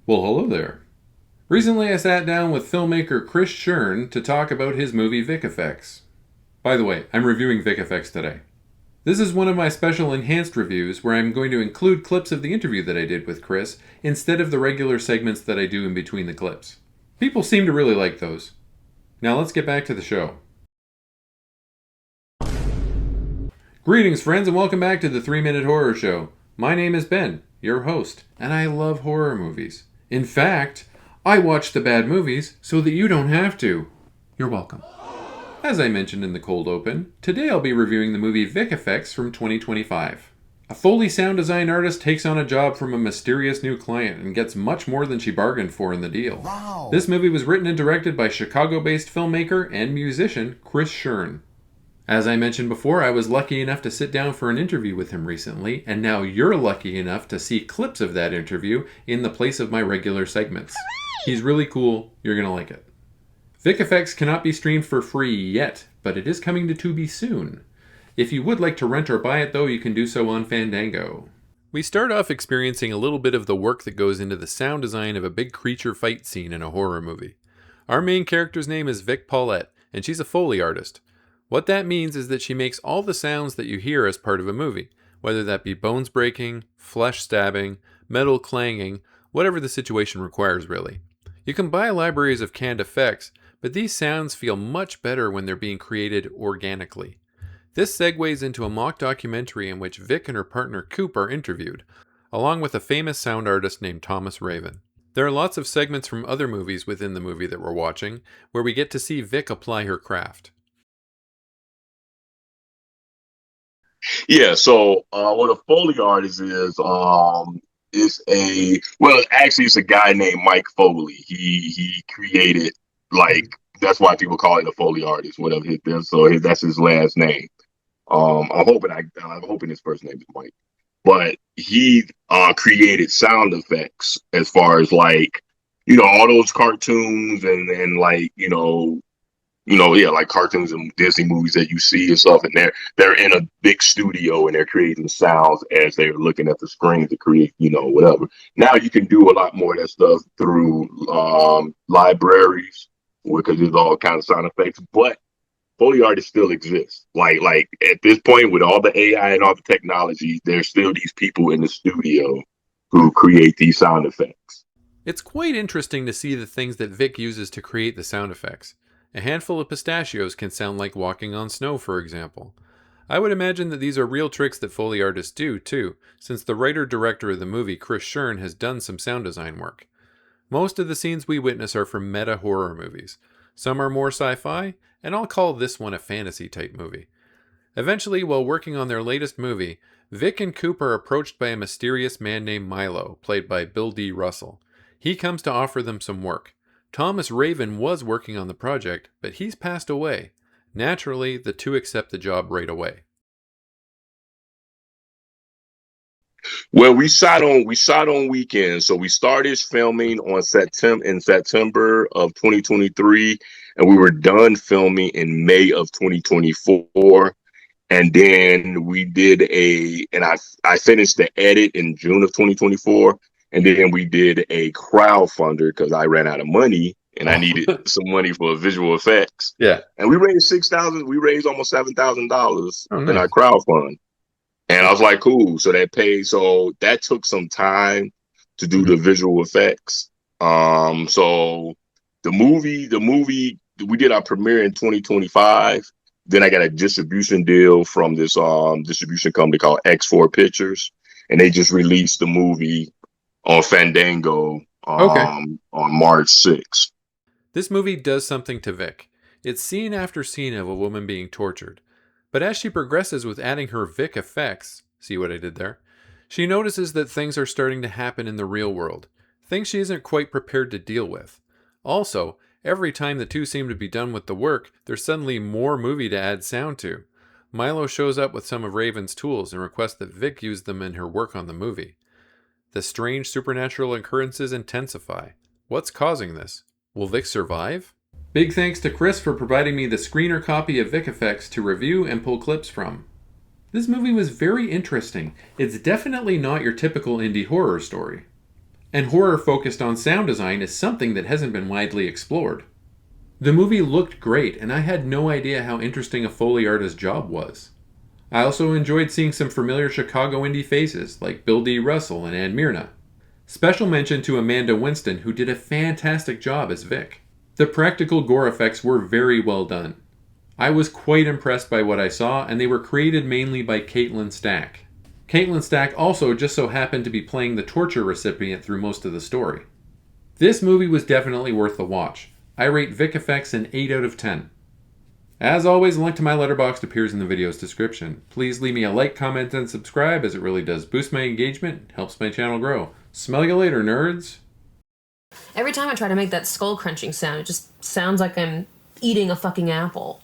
Well, hello there. Recently, I sat down with filmmaker Chris Shern to talk about his movie Vic Effects. By the way, I'm reviewing Vic Effects today. This is one of my special enhanced reviews where I'm going to include clips of the interview that I did with Chris instead of the regular segments that I do in between the clips. People seem to really like those. Now let's get back to the show. Greetings, friends, and welcome back to the 3-Minute Horror Show. My name is Ben, your host, and I love horror movies. In fact, I watch the bad movies so that you don't have to. You're welcome. As I mentioned in the cold open, today I'll be reviewing the movie Vic Effects from 2025. A Foley sound design artist takes on a job from a mysterious new client and gets much more than she bargained for in the deal. Wow. This movie was written and directed by Chicago-based filmmaker and musician Chris Shern. As I mentioned before, I was lucky enough to sit down for an interview with him recently, and now you're lucky enough to see clips of that interview in the place of my regular segments. He's really cool. You're going to like it. Vic Effects cannot be streamed for free yet, but it is coming to Tubi soon. If you would like to rent or buy it, though, you can do so on Fandango. We start off experiencing a little bit of the work that goes into the sound design of a big creature fight scene in a horror movie. Our main character's name is Vic Paulette, and she's a Foley artist. What that means is that she makes all the sounds that you hear as part of a movie, whether that be bones breaking, flesh stabbing, metal clanging, whatever the situation requires really. You can buy libraries of canned effects, but these sounds feel much better when they're being created organically. This segues into a mock documentary in which Vic and her partner Coop are interviewed, along with a famous sound artist named Thomas Raven. There are lots of segments from other movies within the movie that we're watching, where we get to see Vic apply her craft. Yeah, so what a Foley artist is actually it's a guy named Mike Foley. He created, like, that's why people call it a Foley artist, whatever it is. That's his last name. I'm hoping his first name is Mike. But he created sound effects as far as, like, all those cartoons and like, like cartoons and Disney movies that you see and stuff, and they're in a big studio and they're creating sounds as they're looking at the screen to create, whatever. Now you can do a lot more of that stuff through libraries, because there's all kinds of sound effects. But Foley artists still exist. Like at this point, with all the AI and all the technology, there's still these people in the studio who create these sound effects. It's quite interesting to see the things that Vic uses to create the sound effects. A handful of pistachios can sound like walking on snow, for example. I would imagine that these are real tricks that Foley artists do, too, since the writer-director of the movie, Chris Shern, has done some sound design work. Most of the scenes we witness are from meta-horror movies. Some are more sci-fi, and I'll call this one a fantasy-type movie. Eventually, while working on their latest movie, Vic and Coop are approached by a mysterious man named Milo, played by Bill D. Russell. He comes to offer them some work. Thomas Raven was working on the project, but he's passed away. Naturally, the two accept the job right away. Well, we shot on weekends. So we started filming in September of 2023, and we were done filming in May of 2024. And then I finished the edit in June of 2024. And then we did a crowdfunder because I ran out of money and I needed some money for visual effects. Yeah. And we raised we raised almost $7,000 Oh, in nice. our crowdfund. And I was like, cool. So that took some time to do the visual effects. So the movie, we did our premiere in 2025. Then I got a distribution deal from this distribution company called X4 Pictures. And they just released the movie on Fandango on March 6th. This movie does something to Vic. It's scene after scene of a woman being tortured. But as she progresses with adding her Vic effects, see what I did there? She notices that things are starting to happen in the real world. Things she isn't quite prepared to deal with. Also, every time the two seem to be done with the work, there's suddenly more movie to add sound to. Milo shows up with some of Raven's tools and requests that Vic use them in her work on the movie. The strange supernatural occurrences intensify. What's causing this? Will Vic survive? Big thanks to Chris for providing me the screener copy of Vic Effects to review and pull clips from. This movie was very interesting. It's definitely not your typical indie horror story. And horror focused on sound design is something that hasn't been widely explored. The movie looked great, and I had no idea how interesting a Foley artist's job was. I also enjoyed seeing some familiar Chicago indie faces like Bill D. Russell and Ann Myrna. Special mention to Amanda Winston, who did a fantastic job as Vic. The practical gore effects were very well done. I was quite impressed by what I saw, and they were created mainly by Caitlin Stack. Caitlin Stack also just so happened to be playing the torture recipient through most of the story. This movie was definitely worth the watch. I rate Vic Effects an 8 out of 10. As always, a link to my Letterboxd appears in the video's description. Please leave me a like, comment, and subscribe, as it really does boost my engagement and helps my channel grow. Smell you later, nerds! Every time I try to make that skull crunching sound, it just sounds like I'm eating a fucking apple.